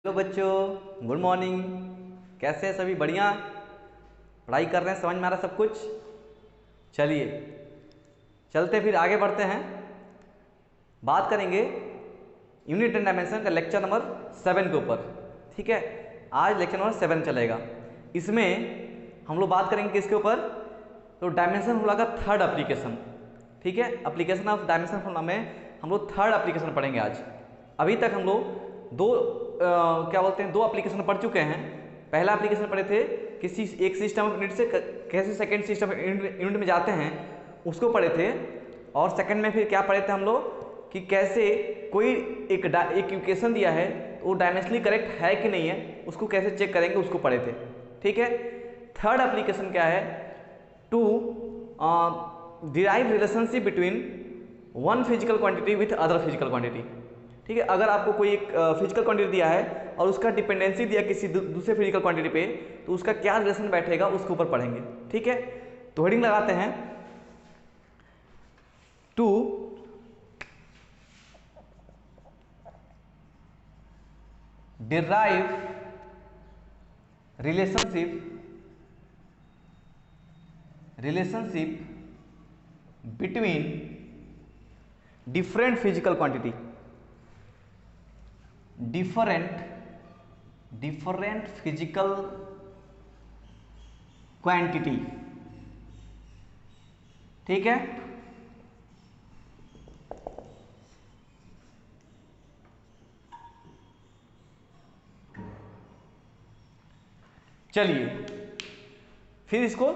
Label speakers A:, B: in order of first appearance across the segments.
A: Hello बच्चों, good morning. कैसे हैं सभी? बढ़िया पढ़ाई कर रहे हैं? समझ में आ रहा सब कुछ? चलिए चलते फिर आगे बढ़ते हैं। बात करेंगे यूनिट एंड डायमेंशन का लेक्चर नंबर 7 के ऊपर। ठीक है, आज लेक्चर नंबर 7 चलेगा। इसमें हम लोग बात करेंगे किसके ऊपर? तो डायमेंशन फॉर्मूला का थर्ड एप्लीकेशन। ठीक है, एप्लीकेशन ऑफ डायमेंशन फॉर्मूला में हम लोग थर्ड एप्लीकेशन पढ़ेंगे आज। अभी तक हम लोग दो एप्लीकेशन पढ़ चुके हैं। पहला एप्लीकेशन पढ़े थे किसी एक सिस्टम ऑफ यूनिट से कैसे सेकंड सिस्टम यूनिट में जाते हैं, उसको पढ़े थे। और सेकंड में फिर क्या पढ़े थे हम लोग कि कैसे कोई एक इक्वेशन दिया है तो वो डायमेंशनली करेक्ट है कि नहीं है, उसको कैसे चेक करेंगे, उसको पढ़े थे। ठीक है, थर्ड एप्लीकेशन क्या है? To derive relationship between one physical quantity with other physical quantity. ठीक है, अगर आपको कोई एक फिजिकल क्वांटिटी दिया है और उसका डिपेंडेंसी दिया किसी दूसरे फिजिकल क्वांटिटी पे, तो उसका क्या रिलेशन बैठेगा उसके ऊपर पढ़ेंगे। ठीक है, तो हेडिंग लगाते हैं to derive relationship between different physical quantity, different physical quantity. ठीक है, चलिए फिर इसको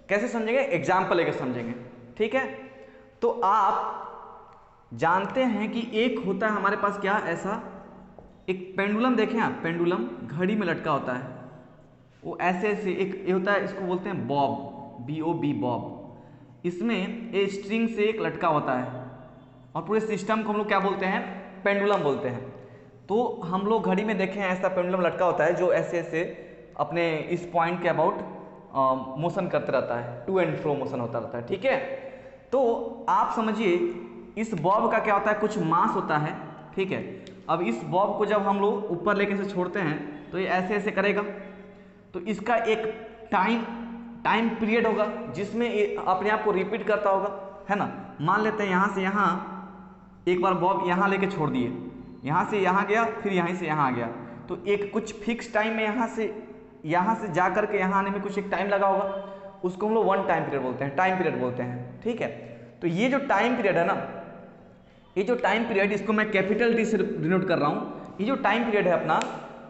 A: कैसे समझेंगे? एग्जाम्पल लेकर समझेंगे। ठीक है, तो आप जानते हैं कि एक होता है हमारे पास क्या, ऐसा एक पेंडुलम देखें आप, पेंडुलम घड़ी में लटका होता है। वो ऐसे ऐसे एक ये होता है, इसको बोलते हैं बॉब, BOB बॉब। इसमें ये स्ट्रिंग से एक लटका होता है और पूरे सिस्टम को हम लोग क्या बोलते हैं? पेंडुलम बोलते हैं। तो हम लोग घड़ी में देखें ऐसा पेंडुलम लटका होता है जो ऐसे ऐसे अपने इस पॉइंट के अबाउट मोशन करते रहता है, टू एंड फ्रो मोशन होता रहता है। ठीक है, तो आप समझिए इस बॉब का क्या होता है, कुछ मास होता है। ठीक है, अब इस बॉब को जब हम लोग ऊपर लेके से छोड़ते हैं तो ये ऐसे ऐसे करेगा, तो इसका एक टाइम पीरियड होगा जिसमें ये अपने आप को रिपीट करता होगा, है ना। मान लेते हैं यहाँ से यहाँ एक बार बॉब यहाँ लेके छोड़ दिए, यहाँ से यहाँ गया, फिर यहाँ से यहाँ आ गया, तो एक कुछ फिक्स टाइम में यहाँ से जा करके यहाँ आने में कुछ एक टाइम लगा होगा, उसको हम लोग वन टाइम पीरियड बोलते हैं, टाइम पीरियड बोलते हैं। ठीक है, तो ये जो टाइम पीरियड है ना, ये जो टाइम पीरियड, इसको मैं कैपिटल टी से डिनोट कर रहा हूँ। ये जो टाइम पीरियड है अपना,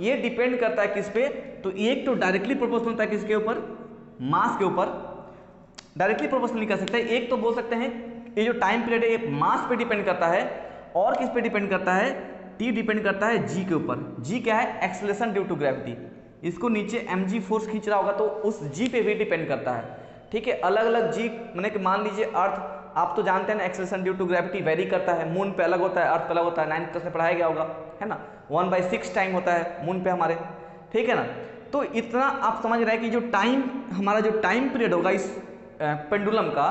A: ये डिपेंड करता है किस पे? तो एक तो डायरेक्टली प्रोपोर्शनल होता है किसके ऊपर? मास के ऊपर। डायरेक्टली प्रोपोर्शनल नहीं कर सकते, एक तो बोल सकते हैं ये जो टाइम पीरियड है ये मास पे डिपेंड करता है, और किस पे डिपेंड करता है? टी डिपेंड करता है जी के ऊपर। जी क्या है? Acceleration due to gravity. इसको नीचे mg फोर्स खींच रहा होगा तो उस जी पे भी डिपेंड करता है। ठीक है, अलग अलग जी, मैंने कि मान लीजिए अर्थ, आप तो जानते हैं ना acceleration due to gravity vary करता है, मून पे अलग होता है, अर्थ पे अलग होता है, 9th क्लास में पढ़ाया गया होगा, है ना। 1/6 टाइम होता है मून पे हमारे। ठीक है ना, तो इतना आप समझ रहे हैं कि जो टाइम, हमारा जो टाइम पीरियड होगा इस पेंडुलम का,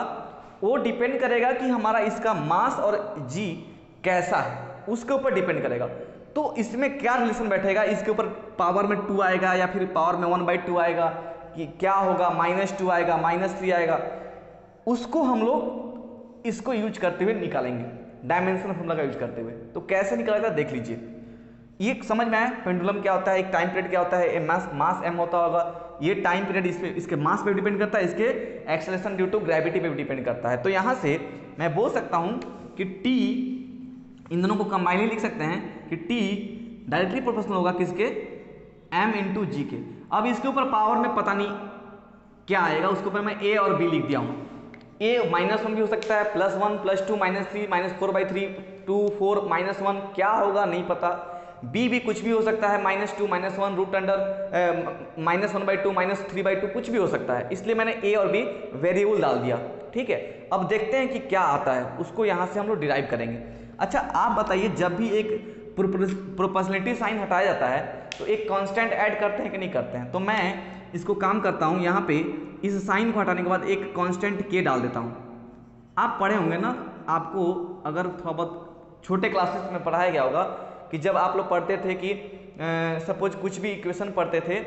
A: वो डिपेंड करेगा कि हमारा इसका मास और जी कैसा है, उसके ऊपर डिपेंड करेगा। तो इसमें क्या रिलेशन बैठेगा? इसके ऊपर पावर में 2 आएगा या फिर पावर में 1/2 आएगा, कि क्या होगा? -2 आएगा, -3 आएगा, उसको हम लोग इसको यूज करते हुए निकालेंगे, डायमेंशन फॉर्मूला का यूज करते हुए। तो कैसे निकालेगा देख लीजिए। ये समझ में आया पेंडुलम क्या होता है, एक टाइम पीरियड क्या होता है, मास m होता होगा, ये टाइम पीरियड इसके मास पे डिपेंड करता है, इसके एक्सेलरेशन ड्यू टू ग्रेविटी पे डिपेंड करता है। तो यहाँ से मैं बोल सकता हूँ कि t, इन दोनों को कंबाइनली लिख सकते हैं कि t डायरेक्टली प्रोपोर्शनल होगा किसके? m इंटू जी के। अब इसके ऊपर पावर में पता नहीं क्या आएगा, उसके ऊपर मैं a और b लिख दिया हूँ। a -1 भी हो सकता है, +1 +2 -3 -4/3 2 4 -1, क्या होगा नहीं पता। b भी कुछ भी हो सकता है, -2 -1 रूट अंडर -1/2 -3/2 कुछ भी हो सकता है, इसलिए मैंने a और b वेरिएबल डाल दिया। ठीक है, अब देखते हैं कि क्या आता है, उसको यहाँ से हम लोग डिराइव करेंगे। अच्छा आप बताइए, जब भी एक प्रोपोर्शनलिटी साइन हटाया जाता है तो एक कांस्टेंट ऐड करते हैं कि नहीं करते हैं? तो मैं इसको काम करता हूँ, यहाँ पे इस साइन को हटाने के बाद एक कांस्टेंट k डाल देता हूँ। आप पढ़े होंगे ना, आपको अगर थोड़ा बहुत छोटे क्लासेस में पढ़ाया गया होगा कि जब आप लोग पढ़ते थे कि सपोज कुछ भी इक्वेशन पढ़ते थे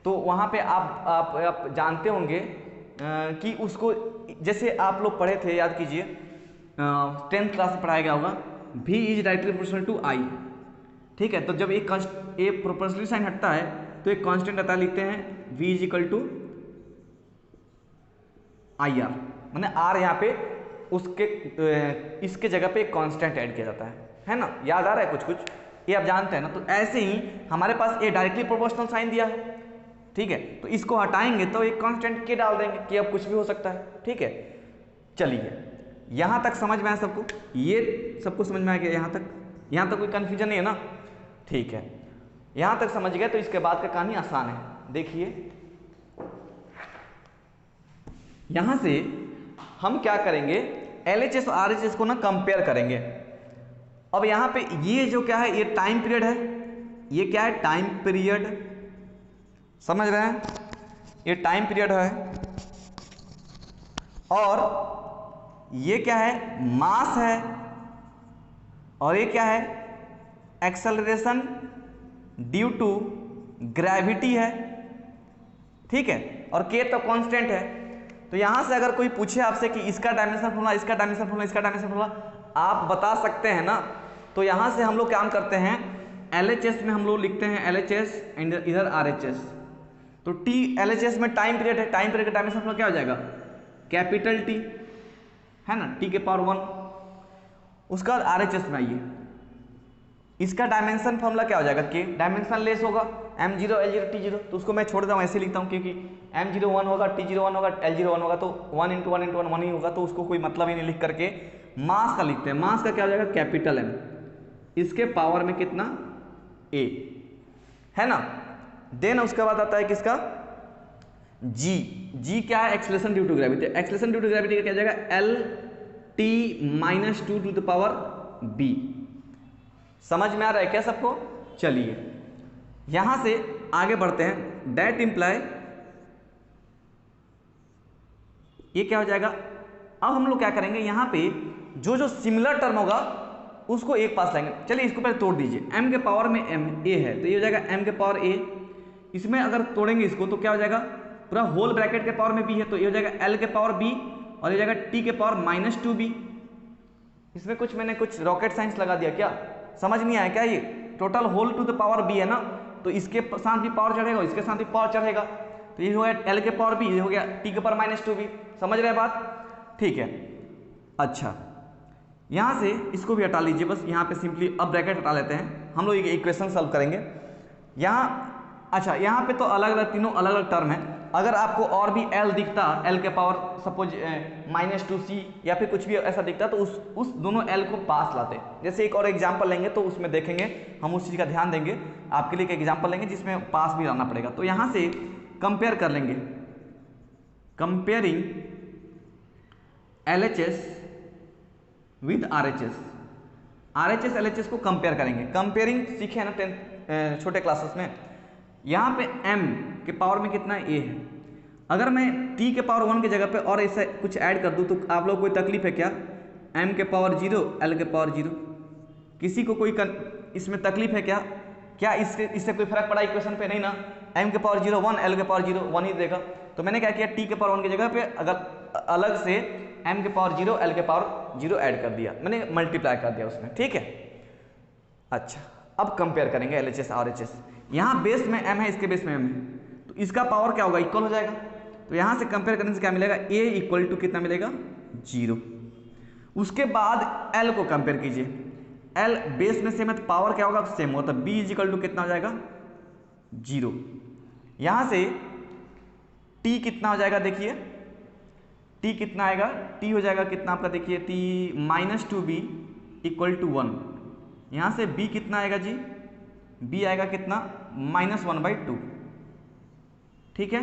A: तो वहाँ पे आप जानते होंगे कि उसको, जैसे आप लोग पढ़े थे, याद कीजिए 10th क्लास में पढ़ाया गया होगा, v is directly proportional to i। ठीक है, तो जब एक प्रोपोर्शनल साइन हटता है तो एक कांस्टेंट आता है, लिखते हैं v is equal to I R, मैंने आर यहाँ पे उसके इसके जगह पे एक कांस्टेंट ऐड किया जाता है ना। याद आ रहा है कुछ कुछ, ये आप जानते हैं ना। तो ऐसे ही हमारे पास ये डायरेक्टली प्रोपोर्शनल साइन दिया है, ठीक है, तो इसको हटाएंगे तो एक कांस्टेंट के डाल देंगे कि अब कुछ भी हो सकता है। ठीक है, चलिए यहाँ तक समझ में आया सबको, ये सबको समझ में आ गया यहाँ तक कोई कन्फ्यूजन नहीं है ना। ठीक है, यहाँ तक समझ गए तो इसके बाद का कहानी आसान है। देखिए यहाँ से हम क्या करेंगे, LHS और RHS को ना कंपेयर करेंगे। अब यहाँ पे ये जो क्या है, ये टाइम पीरियड है, ये क्या है, टाइम पीरियड, समझ रहे हैं, ये टाइम पीरियड है, और ये क्या है, मास है, और ये क्या है, एक्सेलरेशन ड्यू टू ग्रेविटी है। ठीक है, और k तो कांस्टेंट है। तो यहां से अगर कोई पूछे आपसे कि इसका डायमेंशन फॉर्मूला, इसका डायमेंशन फॉर्मूला, इसका डायमेंशन फॉर्मूला, आप बता सकते हैं ना। तो यहां से हम लोग काम करते हैं, LHS में हम लोग लिखते हैं LHS एंड इधर RHS। तो T LHS में टाइम पीरियड है, टाइम पीरियड का डायमेंशन फॉर्मूला क्या हो जाएगा, कैपिटल T है ना, T के पावर 1। उसका बाद RHS में आइए, इसका डायमेंशन फॉर्मूला क्या हो जाएगा, K, डायमेंशन लेस होगा, M0 L0 T0, तो उसको मैं छोड़ देता हूँ, ऐसे लिखता हूँ, क्योंकि M0 1 होगा, T0 1 होगा, L0 1 होगा, तो 1 × 1 × 1 1 ही होगा, तो उसको कोई मतलब ही नहीं लिख करके मास का लिखते हैं। मास का क्या हो जाएगा, कैपिटल M, इसके पावर में कितना, A, है ना। देन उसके बाद आता है किसका, G। G क्या है, acceleration due to gravity. Acceleration due to gravity का क्या हो जाएगा, LT - 2 to the power B। समझ में आ रहा है क्या सबको। चलिए यहां से आगे बढ़ते हैं। डेट इंप्लाई, ये क्या हो जाएगा, अब हम लोग क्या करेंगे, यहां पे जो जो सिमिलर टर्म होगा उसको एक पास लाएंगे। चलिए इसको पहले तोड़ दीजिए, m के पावर में m a है, तो ये हो जाएगा m के पावर a। इसमें अगर तोड़ेंगे इसको तो क्या हो जाएगा, पूरा होल ब्रैकेट के पावर में b है, तो ये हो जाएगा l के पावर b, और ये हो जाएगा t के पावर -2b। इसमें कुछ मैंने कुछ रॉकेट साइंस लगा दिया क्या, समझ नहीं आया क्या, ये total whole to the power b है ना, तो इसके साथ भी पावर चढ़ेगा, इसके साथ भी पावर चढ़ेगा, तो ये हो गया l के पावर b, ये हो गया t के पावर -2b। समझ रहे बात, ठीक है। अच्छा यहाँ से इसको भी हटा लीजिए, बस यहाँ पे सिंपली अब ब्रैकेट हटा लेते हैं, हम लोग एक इक्वेशन सॉल्व करेंगे यहाँ। अच्छा यहाँ पे तो अलग अलग तीनों अलग अलग टर्म है। अगर आपको और भी l दिखता, l के पावर सपोज -2c या फिर कुछ भी ऐसा दिखता, तो उस दोनों l को पास लाते। जैसे एक और एग्जांपल लेंगे तो उसमें देखेंगे, हम उस चीज़ का ध्यान देंगे। आपके लिए एक एग्जांपल लेंगे जिसमें पास भी लाना पड़ेगा। तो यहाँ से कंपेयर कर लेंगे, comparing LHS with RHS। RHS LHS को कंपेयर करेंगे। कंपेयरिंग सीखे है ना 10th छोटे क्लासेस में। यहाँ पे m के पावर में कितना a है, अगर मैं t के पावर 1 की जगह पे और ऐसे कुछ ऐड कर दूँ तो आप लोग कोई तकलीफ है क्या, m के पावर 0 l के पावर 0, किसी को कोई इसमें तकलीफ है क्या, क्या इससे कोई फर्क पड़ा इक्वेशन पे, नहीं ना। m के पावर 0 1, l के पावर 0 1 ही देगा। तो मैंने क्या किया, t के पावर 1 की जगह पे अगर अलग से m के पावर 0 l के पावर 0 ऐड कर दिया, मैंने मल्टीप्लाई कर दिया उसमें, ठीक है। अच्छा अब कंपेयर करेंगे LHS RHS। यहाँ बेस में m है, इसके बेस में m है, तो इसका पावर क्या होगा, इक्वल हो जाएगा। तो यहाँ से कंपेयर करने से क्या मिलेगा, a इक्वल टू कितना मिलेगा, 0। उसके बाद l को कंपेयर कीजिए, l बेस में सेम है तो पावर क्या होगा, सेम होगा, तो b इक्वल टू कितना हो जाएगा, 0। यहाँ से t कितना हो जाएगा, देखिए t कितना आएगा, t हो जाएगा कितना आपका, देखिए t -2b इक्वल टू 1। यहाँ से b कितना आएगा जी, b आएगा कितना, -1/2। ठीक है,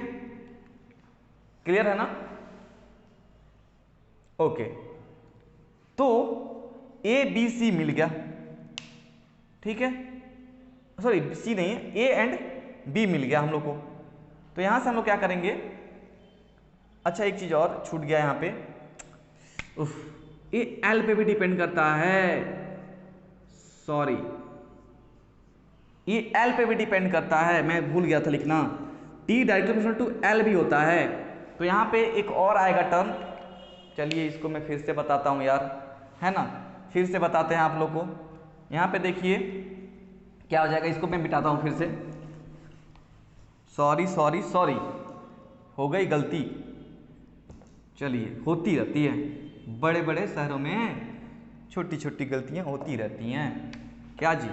A: क्लियर है ना, ओके। तो a b c मिल गया, ठीक है, सॉरी c नहीं है, a एंड b मिल गया हम लोग को। तो यहाँ से हम लोग क्या करेंगे, अच्छा एक चीज और छूट गया यहाँ पे, ये l पे भी डिपेंड करता है, सॉरी ये एल पे भी डिपेंड करता है, मैं भूल गया था लिखना, T directly proportional to L भी होता है। तो यहाँ पे एक और आएगा टर्म, चलिए इसको मैं फिर से बताता हूँ यार, है ना, फिर से बताते हैं आप लोग को। यहाँ पे देखिए क्या हो जाएगा, इसको मैं मिटाता हूँ फिर से, सॉरी सॉरी सॉरी, हो गई गलती, चलिए होती रहती है, बड़े बड़े शहरों में छोटी छोटी गलतियाँ होती रहती हैं। क्या जी,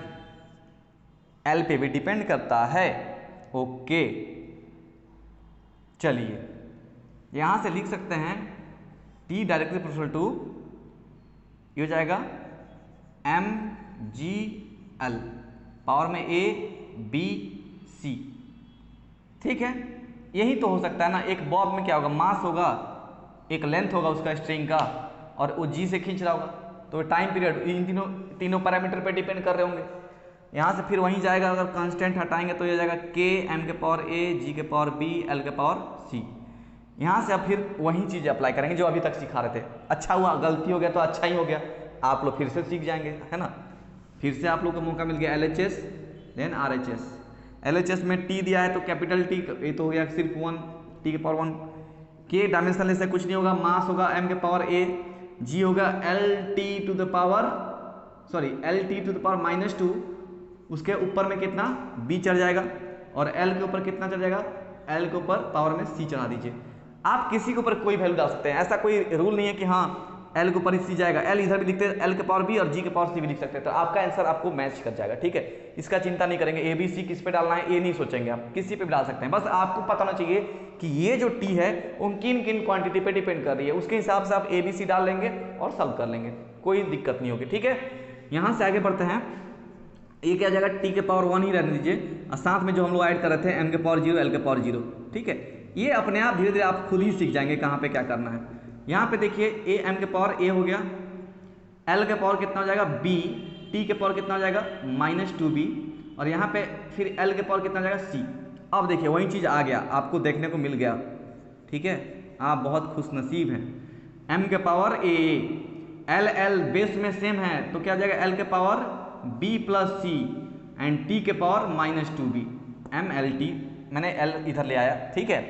A: एल पे भी डिपेंड करता है, ओके। चलिए यहाँ से लिख सकते हैं टी डायरेक्टली प्रोपोर्शनल टू, ये हो जाएगा एम जी एल, पावर में ए बी सी, ठीक है। यही तो हो सकता है ना, एक बॉब में क्या होगा, मास होगा, एक लेंथ होगा उसका स्ट्रिंग का, और वो जी से खींच रहा होगा, तो टाइम पीरियड इन तीनों पैरामीटर पे डिपेंड कर रहे होंगे। यहाँ से फिर वहीं जाएगा, अगर कांस्टेंट हटाएंगे तो ये जाएगा के एम के पावर ए जी के पावर बी एल के पावर सी। यहाँ से अब फिर वही चीज़ें अप्लाई करेंगे जो अभी तक सिखा रहे थे। अच्छा हुआ, गलती हो गया तो अच्छा ही हो गया, आप लोग फिर से सीख जाएंगे, है ना। फिर से आप लोग को मौका मिल गया, LHS देन RHS। LHS में टी दिया है तो कैपिटल टी, ये तो हो गया सिर्फ 1, टी के पावर 1। के डायमेंशनलेस से कुछ नहीं होगा, मास होगा m के पावर a, g होगा LT टू द पावर -2, उसके ऊपर में कितना b चढ़ जाएगा, और l के ऊपर कितना चढ़ जाएगा, l के ऊपर पावर में c चढ़ा दीजिए। आप किसी के ऊपर कोई वैल्यू डाल सकते हैं, ऐसा कोई रूल नहीं है कि हाँ L के ऊपर ही C जाएगा, L इधर भी लिखते हैं, L के पावर B और G के पावर C भी लिख सकते हैं, तो आपका आंसर आपको मैच कर जाएगा, ठीक है। इसका चिंता नहीं करेंगे, A B C किस पे डालना है ये नहीं सोचेंगे, आप किसी पे भी डाल सकते हैं, बस आपको पता होना चाहिए कि ये जो T है वो किन किन क्वांटिटी पे डिपेंड कर रही है, उसके हिसाब से आप A B C डाल लेंगे और सॉल्व कर लेंगे, कोई दिक्कत नहीं होगी, ठीक है। यहाँ से आगे बढ़ते हैं, ये क्या जाएगा, टी के पावर 1 ही रहने दीजिए, और साथ में जो हम लोग ऐड कर रहे थे m के पावर 0 l के पावर 0, ठीक है। ये अपने आप धीरे धीरे आप खुद ही सीख जाएंगे कहाँ पे क्या करना है। यहाँ पे देखिए a m के पावर a हो गया, l के पावर कितना हो जाएगा b, t के पावर कितना हो जाएगा -2b, और यहाँ पे फिर l के पावर कितना हो जाएगा c। अब देखिए वही चीज़ आ गया, आपको देखने को मिल गया, ठीक है, आप बहुत खुशनसीब हैं। m के पावर a, l बेस में सेम है तो क्या हो जाएगा, l के power b plus c and t के पावर -2b, mlt, मैंने l इधर ले आया, ठीक है,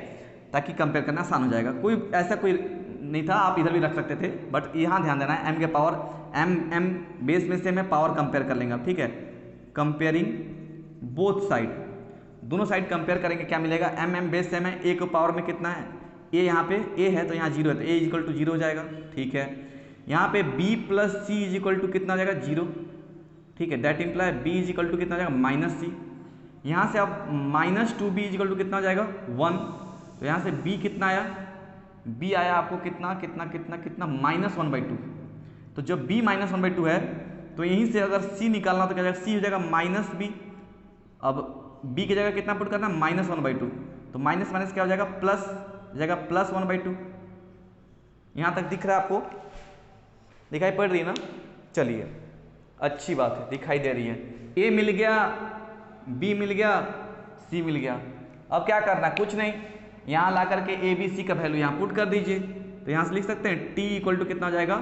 A: ताकि कंपेयर करना आसान हो जाएगा। कोई ऐसा कोई नहीं था, आप इधर भी रख सकते थे, बट यहाँ ध्यान देना है m के पावर m बेस में सेम है, पावर कंपेयर कर लेंगे आप, ठीक है। कंपेयरिंग बोथ साइड, दोनों साइड कंपेयर करेंगे, क्या मिलेगा, m बेस सेम है, a को पावर में कितना है, a यहाँ पे a है तो यहाँ 0 है तो a इक्वल टू 0 हो जाएगा, ठीक है। यहाँ पे b plus c is equal to कितना हो जाएगा 0, ठीक है, that imply b is equal to कितना हो जाएगा -c। यहाँ से अब -2b इज इक्वल टू कितना हो जाएगा 1, तो यहाँ से b कितना आया, b आया आपको कितना कितना कितना कितना -1/2, तो जब b -1/2 है तो यहीं से अगर c निकालना तो क्या जाएगा, c हो जाएगा -b, अब b की जगह कितना पुट करना, -1/2, तो माइनस माइनस क्या हो जाएगा, प्लस हो जाएगा +1/2। यहाँ तक दिख रहा है आपको, दिखाई पड़ रही है ना, चलिए अच्छी बात है, दिखाई दे रही है, a मिल गया, b मिल गया, c मिल गया। अब क्या करना, कुछ नहीं, यहाँ ला करके a b c का वैल्यू यहाँ पुट कर दीजिए, तो यहाँ से लिख सकते हैं t इक्वल टू कितना हो जाएगा,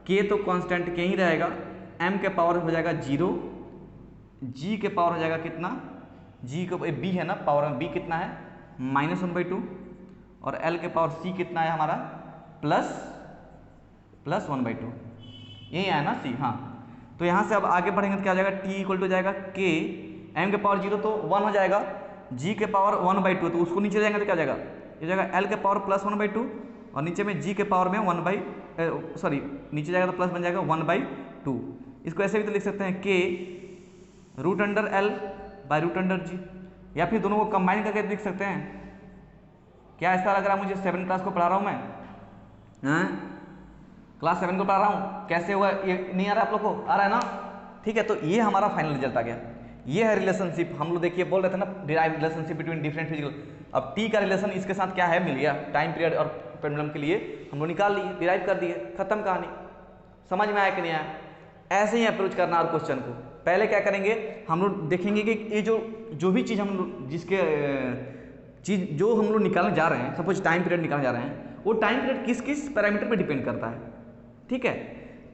A: k तो कांस्टेंट k ही रहेगा, m के पावर हो जाएगा 0, g के पावर हो जाएगा कितना, g को b है ना, पावर में b कितना है -1/2, और l के पावर c कितना है हमारा +1/2, यही आया ना c, हाँ। तो यहाँ से अब आगे बढ़ेंगे तो क्या हो जाएगा, t इक्वल टू हो जाएगा k, m के पावर 0 तो 1 हो जाएगा, g के पावर 1/2 तो उसको नीचे जाएंगे तो क्या हो जाएगा, ये जाएगा l के पावर +1/2, और नीचे में g के पावर में नीचे जाएगा तो प्लस बन जाएगा 1/2। इसको ऐसे भी तो लिख सकते हैं k √l/√g, या फिर दोनों को कंबाइन करके लिख सकते हैं। क्या ऐसा लग रहा है मुझे 7 क्लास को पढ़ा रहा हूँ मैं, क्लास 7 को पढ़ा रहा हूँ, कैसे हुआ, ये नहीं आ रहा है आप लोग को, आ रहा है ना, ठीक है। तो ये हमारा फाइनल रिजल्ट आ गया, ये है रिलेशनशिप, हम लोग देखिए बोल रहे थे ना, derive relationship between different physical. अब टी का रिलेशन इसके साथ क्या है, मिल गया, टाइम पीरियड और पेंडुलम के लिए हम लोग निकाल लिए, डिराइव कर दिए, खत्म कहानी। समझ में आया कि नहीं आया, ऐसे ही अप्रोच करना और क्वेश्चन को। पहले क्या करेंगे, हम लोग देखेंगे कि ये जो भी चीज़ हम लोग जो हम लोग निकालने जा रहे हैं, सपोज टाइम पीरियड निकालने जा रहे हैं, वो टाइम पीरियड किस किस पैरामीटर पे डिपेंड करता है, ठीक है।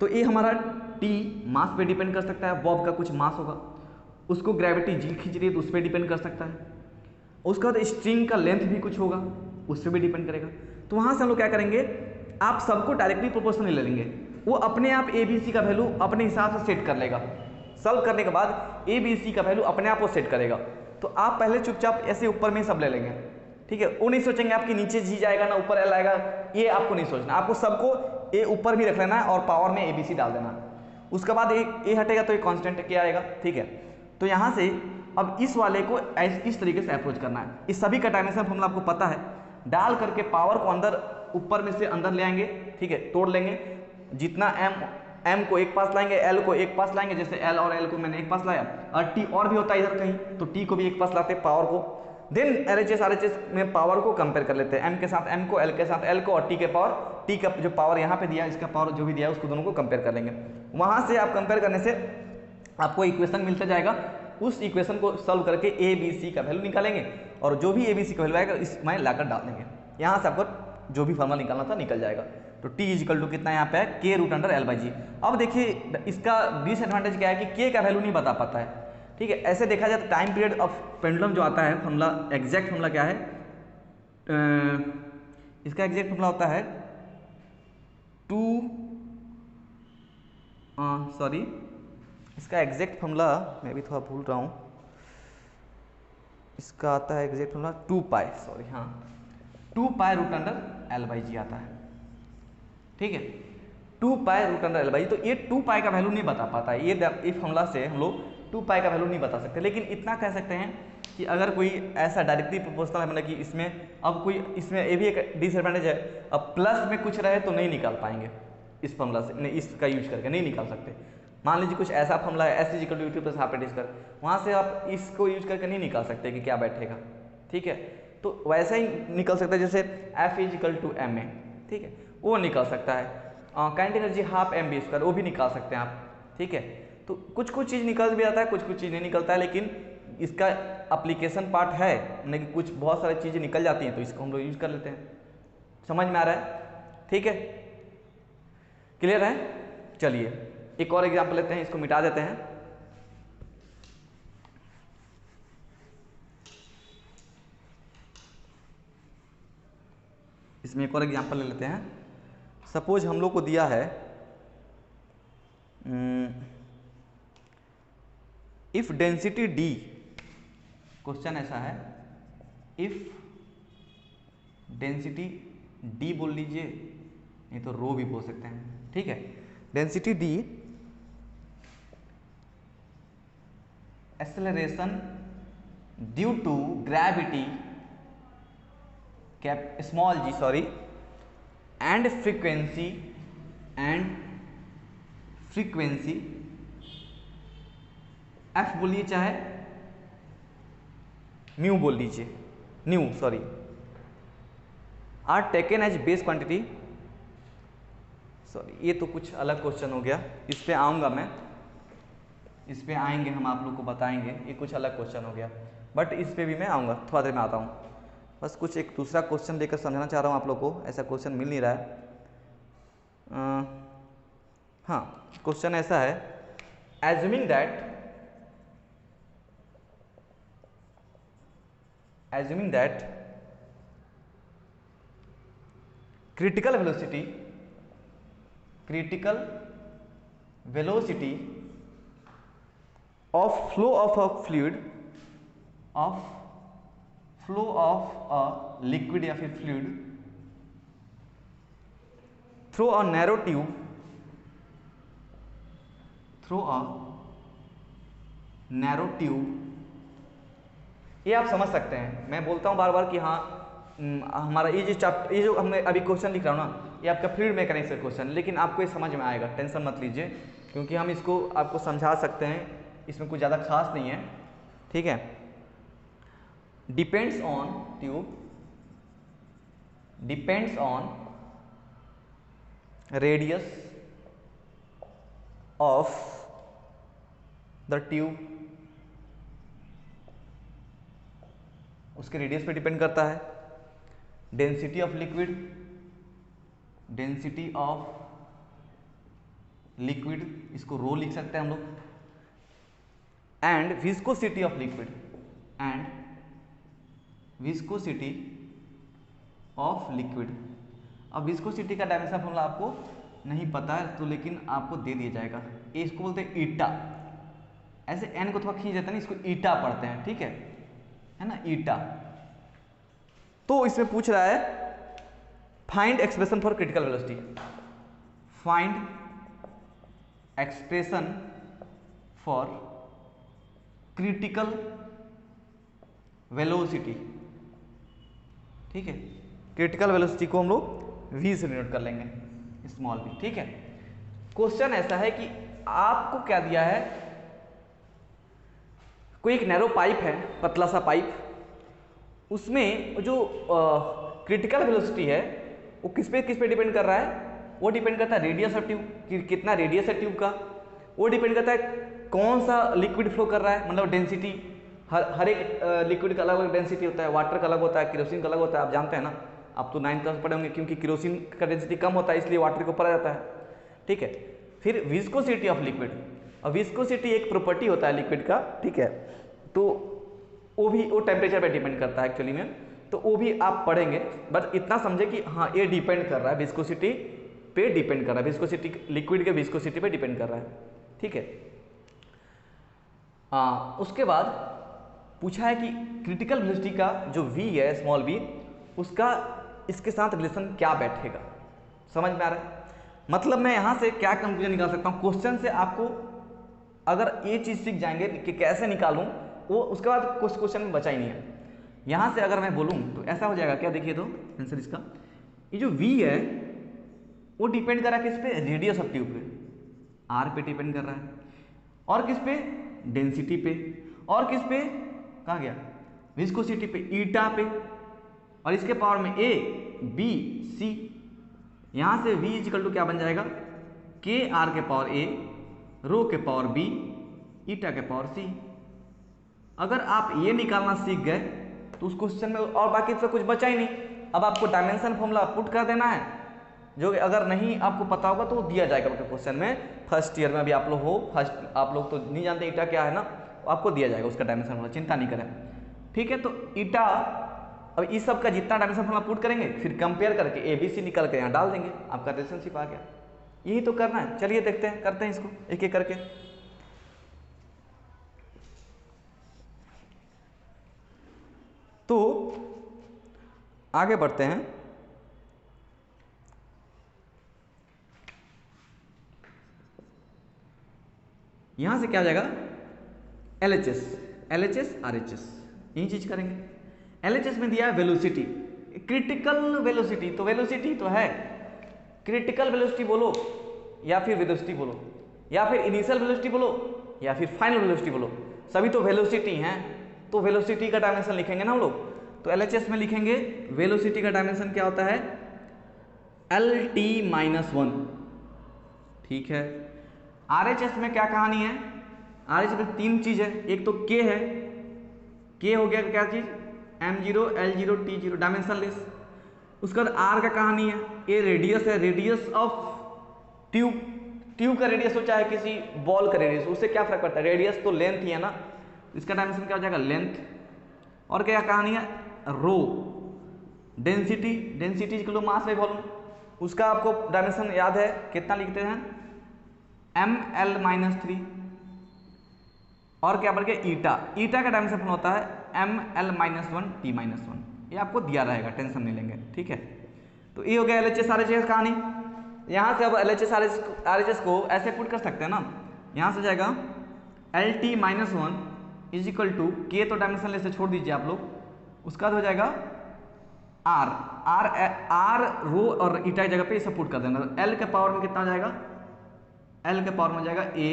A: तो ये हमारा टी मास पे डिपेंड कर सकता है, बॉब का कुछ मास होगा, उसको ग्रेविटी जी खींच रही है तो उस पर डिपेंड कर सकता है। उसके बाद स्ट्रिंग का लेंथ भी कुछ होगा, उस पर भी डिपेंड करेगा। तो वहाँ से हम लोग क्या करेंगे, आप सबको डायरेक्टली प्रोपोर्शनल ले लेंगे, वो अपने आप ए बी सी का वैल्यू अपने हिसाब से सेट कर लेगा। सॉल्व करने के बाद ए बी सी का वैल्यू अपने आप वो सेट करेगा। तो आप पहले चुपचाप ऐसे ऊपर में सब ले लेंगे, ठीक है। वो नहीं सोचेंगे आपके नीचे जी जाएगा ना ऊपर एल आएगा, ये आपको नहीं सोचना, आपको सबको ए ऊपर भी रख लेना है और पावर में ए बी सी डाल देना। उसके बाद ए हटेगा तो ये कांस्टेंट क्या आएगा, ठीक है। तो यहाँ से अब इस वाले को इस तरीके से अप्रोच करना है। इस सभी का डायमेंशन फॉर्मूला आपको पता है, डाल करके पावर को अंदर ऊपर में से अंदर ले आएंगे, ठीक है, तोड़ लेंगे। जितना m को एक पास लाएंगे, l को एक पास लाएंगे, जैसे l और l को मैंने एक पास लाया, और t और भी होता है इधर कहीं, तो t को भी एक पास लाते हैं पावर को। देन LHS RHS में पावर को कंपेयर कर लेते हैं, m के साथ m को, l के साथ l को, और t के पावर, t का जो पावर यहाँ पे दिया, इसका पावर जो भी दिया है उसको दोनों को कंपेयर कर लेंगे। वहाँ से आप कंपेयर करने से आपको इक्वेशन मिलता जाएगा, उस इक्वेशन को सॉल्व करके ए बी सी का वैल्यू निकालेंगे, और जो भी ए बी सी का वैल्यू आएगा इसमें लाकर डाल देंगे। यहाँ से आपको जो भी फॉर्मूला निकालना था निकल जाएगा। तो t इजिकल टू कितना यहाँ पे है, k root under L by g. अब देखिए इसका डिसएडवांटेज क्या है कि k का वैल्यू नहीं बता पाता है, ठीक है। ऐसे देखा जाए तो टाइम पीरियड ऑफ पेंडुलम जो आता है फॉर्मूला, एग्जैक्ट फॉर्मूला क्या है, इसका एग्जैक्ट फॉर्मूला होता है इसका एग्जैक्ट फॉर्मूला मैं भी थोड़ा भूल रहा हूँ, इसका आता है एग्जैक्ट फॉर्मूला 2 पाई, सॉरी हाँ 2 pi root under L by g आता है, ठीक है। 2 pi root under L by g, तो ये 2 पाई का वैल्यू नहीं बता पाता है, ये फॉर्मूला से हम लोग 2 पाई का वैल्यू नहीं बता सकते। लेकिन इतना कह सकते हैं कि अगर कोई ऐसा डायरेक्टली प्रोपोर्शनल है, मतलब कि इसमें अब कोई, इसमें ये भी एक डिसएडवांटेज है, अब प्लस में कुछ रहे तो नहीं निकाल पाएंगे इस फॉर्मूला से, नहीं इसका यूज करके नहीं निकाल सकते। मान लीजिए कुछ ऐसा फॉर्मूला है S equal to UT plus half एडिस कर, वहाँ से आप इसको यूज करके नहीं निकाल सकते कि क्या बैठेगा, ठीक है। तो वैसा ही निकल सकता है जैसे F equal to M A, ठीक है, वो निकल सकता है। Kinetic energy half M B square, वो भी निकाल सकते हैं आप, ठीक है। तो कुछ कुछ चीज़ निकल भी जाता है, कुछ कुछ चीज़ नहीं निकलता है, लेकिन इसका एप्लीकेशन पार्ट है, यानी कि कुछ बहुत सारी चीज़ें निकल जाती हैं तो इसको हम लोग यूज कर लेते हैं। समझ में आ रहा है, ठीक है, क्लियर है। चलिए एक और एग्जाम्पल लेते हैं, इसको मिटा देते हैं। इसमें एक और एग्जाम्पल ले लेते हैं। सपोज हम लोग को दिया है इफ डेंसिटी डी, क्वेश्चन ऐसा है, इफ डेंसिटी डी बोल लीजिए, नहीं तो रो भी बोल सकते हैं, ठीक है। Density D, acceleration due to gravity cap small G, sorry, and frequency F बोलिए चाहे म्यू बोल लीजिए, nu sorry, are taken as base quantity, sorry ये तो कुछ अलग क्वेश्चन हो गया, इस पे आऊँगा मैं, इस पे आएंगे हम, आप लोग को बताएंगे, ये कुछ अलग क्वेश्चन हो गया, बट इस पे भी मैं आऊँगा, थोड़ा देर में आता हूँ। बस कुछ एक दूसरा क्वेश्चन लेकर समझाना चाह रहा हूँ आप लोग को, ऐसा क्वेश्चन मिल नहीं रहा है। हाँ, क्वेश्चन ऐसा है, assuming that critical velocity of flow of a liquid या फिर fluid through a narrow tube, ये आप समझ सकते हैं। मैं बोलता हूँ बार बार कि हाँ हमारा ये जो हमने अभी क्वेश्चन लिख रहा हूँ ना, ये आपका फ्लूइड मैकेनिक्स का क्वेश्चन, लेकिन आपको ये समझ में आएगा, टेंशन मत लीजिए, क्योंकि हम इसको आपको समझा सकते हैं, इसमें कुछ ज़्यादा खास नहीं है, ठीक है। Depends on radius of the tube, उसके रेडियस पे डिपेंड करता है। डेंसिटी ऑफ लिक्विड, इसको रो लिख सकते हैं हम लोग। And viscosity of liquid, and viscosity of liquid. अब विस्कोसिटी का डायमेंशन फॉर्मूला आपको नहीं पता है तो लेकिन आपको दे दिया जाएगा। इसको बोलते हैं ईटा, ऐसे एन को थोड़ा खींच देते हैं ना, इसको ईटा पढ़ते हैं, ठीक है ना, ईटा। तो इसमें पूछ रहा है find expression for critical velocity, find expression for critical velocity, ठीक है। क्रिटिकल वेलोसिटी को हम लोग वी से डिनोट कर लेंगे, स्मॉल वी, ठीक है। क्वेश्चन ऐसा है कि आपको क्या दिया है, कोई एक नैरो पाइप है, पतला सा पाइप, उसमें जो क्रिटिकल वेलोसिटी है वो किस पे डिपेंड कर रहा है, वो डिपेंड करता है रेडियस ऑफ ट्यूब, कि कितना रेडियस है ट्यूब का, वो डिपेंड करता है कौन सा लिक्विड फ्लो कर रहा है, मतलब डेंसिटी, हर एक लिक्विड का अलग अलग डेंसिटी होता है, वाटर का अलग होता है, केरोसिन का अलग होता है, आप जानते हैं ना, आप तो 9th क्लास पढ़े होंगे, क्योंकि केरोसिन का डेंसिटी कम होता है इसलिए वाटर के ऊपर आ जाता है, ठीक है। फिर विस्कोसिटी ऑफ लिक्विड, और विस्कोसिटी एक प्रॉपर्टी होता है लिक्विड का, ठीक है, तो वो टेम्परेचर पे डिपेंड करता है एक्चुअली में, तो वो भी आप पढ़ेंगे, बट इतना समझे कि हाँ ये डिपेंड कर रहा है, विस्कोसिटी पे डिपेंड कर रहा है, विस्कोसिटी लिक्विड के विस्कोसिटी पे डिपेंड कर रहा है, ठीक है। उसके बाद पूछा है कि क्रिटिकल वेलोसिटी का जो v है, स्मॉल v, उसका इसके साथ रिलेशन क्या बैठेगा, समझ में आ रहा है? मतलब मैं यहाँ से क्या कंक्लूजन निकाल सकता हूँ, क्वेश्चन से आपको अगर ये चीज़ सीख जाएंगे कि कैसे निकालूं, वो उसके बाद कुछ क्वेश्चन में बचा ही नहीं है। यहाँ से अगर मैं बोलूँ तो ऐसा हो जाएगा, क्या देखिए तो आंसर इसका, ये जो v है वो डिपेंड कर रहा है किस पे, रेडियस ऑफ ट्यूब पे, r पे डिपेंड कर रहा है, और किस पे, डेंसिटी पे, और किस पे, कहाँ गया, विस्कोसिटी पे, ईटा पे, और इसके पावर में a b c। यहाँ से v इक्वल टू क्या बन जाएगा, k r के पावर a, रो के पावर b, ईटा के पावर c। अगर आप ये निकालना सीख गए तो उस क्वेश्चन में और बाकी से कुछ बचा ही नहीं। अब आपको डायमेंशन फॉर्मूला पुट कर देना है, जो कि अगर नहीं आपको पता होगा तो दिया जाएगा आपके क्वेश्चन में, फर्स्ट ईयर में अभी आप लोग हो, फर्स्ट आप लोग तो नहीं जानते ईटा क्या है ना, आपको दिया जाएगा उसका डायमेंशन फॉर्मूला, चिंता नहीं करें, ठीक है। तो ईटा, अब इस सब का जितना डायमेंशन फॉर्मूला पुट करेंगे, फिर कंपेयर करके ABC निकल कर यहाँ डाल देंगे, आपका रिलेशनशिप आ गया। यही तो करना है, चलिए देखते हैं, करते हैं इसको एक एक करके। तो आगे बढ़ते हैं। यहां से क्या आ जाएगा, LHS, RHS, यही चीज करेंगे। LHS में दिया है वेलोसिटी, क्रिटिकल वेलोसिटी, तो वेलोसिटी तो है, क्रिटिकल वेलोसिटी बोलो या फिर वेलोसिटी बोलो, या फिर इनिशियल वेलोसिटी बोलो, या फिर फाइनल वेलोसिटी बोलो, सभी तो वेलोसिटी हैं। तो वेलोसिटी का डायमेंशन लिखेंगे ना हम लोग, तो LHS में लिखेंगे वेलोसिटी का डायमेंशन क्या होता है, LT-1, ठीक है। RHS में क्या कहानी है, RHS में तीन चीज है, एक तो K है, K हो गया क्या चीज, M0, L0, T0, dimension less. उसके बाद R का कहानी है, ये रेडियस है, रेडियस ऑफ ट्यूब, ट्यूब का रेडियस हो चाहे किसी बॉल का रेडियस, उससे क्या फर्क पड़ता है, रेडियस तो लेंथ ही है ना, इसका डायमेंशन क्या हो जाएगा, लेंथ। और क्या कहानी है, rho, density, density equal to mass by volume, उसका आपको डायमेंशन याद है, कितना लिखते हैं, ML-3। और क्या बढ़ गया, ईटा, ईटा का डायमेंशन होता है ML-1 T-1, ये आपको दिया रहेगा, टेंशन नहीं लेंगे, ठीक है। तो ये हो गया LHS RHS कहानी। यहाँ से अब LHS RHS को ऐसे पुट कर सकते हैं ना, यहाँ से जाएगा LT-1 is equal to, K तो डायमेंशन लेस से छोड़ दीजिए आप लोग, उसका हो जाएगा R रो और ईटा की जगह पे सब पुट कर देना। L के पावर में कितना हो जाएगा, L के पावर में जाएगा A,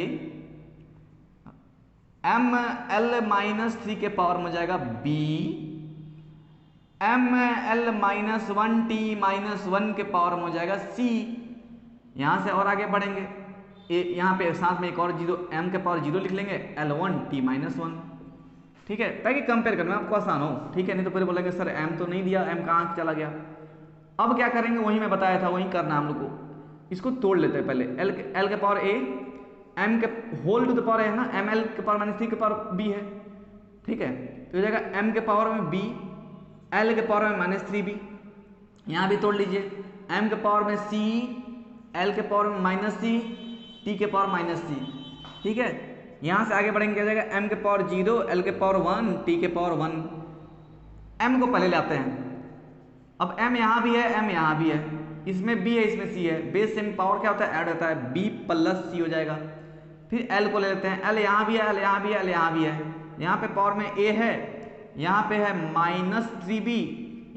A: ML-3 के पावर में जाएगा B, ML-1 T-1 के पावर में हो जाएगा C। यहाँ से और आगे बढ़ेंगे, यहाँ पे साथ में एक और जीरो, M के पावर 0 लिख लेंगे, L1 T-1, ठीक है, ताकि कंपेयर करना आपको आसान हो, ठीक है। नहीं तो फिर बोलेंगे सर M तो नहीं दिया, M कहाँ चला गया। अब क्या करेंगे, वही मैं बताया था, वही करना हम लोग को। इसको तोड़ लेते हैं पहले, L के पावर A, m के होल टू द पावर है ना, एम एल के पावर माइनस 3 के पावर b है, ठीक है। तो हो जाएगा m के पावर में b, l के पावर में माइनस 3b, यहाँ भी तोड़ लीजिए, m के पावर में c, l के पावर में माइनस c, t के पावर माइनस c, ठीक है। यहाँ से आगे बढ़ेंगे क्या जाएगा, m के पावर 0, l के पावर 1, t के पावर 1। m को पहले लाते हैं, अब m यहाँ भी है, m यहाँ भी है, इसमें b है, इसमें c है, बेस से पावर क्या होता है, ऐड होता है, b प्लस c हो जाएगा। फिर l को ले लेते हैं, l यहाँ भी है, l यहाँ भी है, l यहाँ भी है, यहाँ पे पावर में a है, यहाँ पे है माइनस 3b,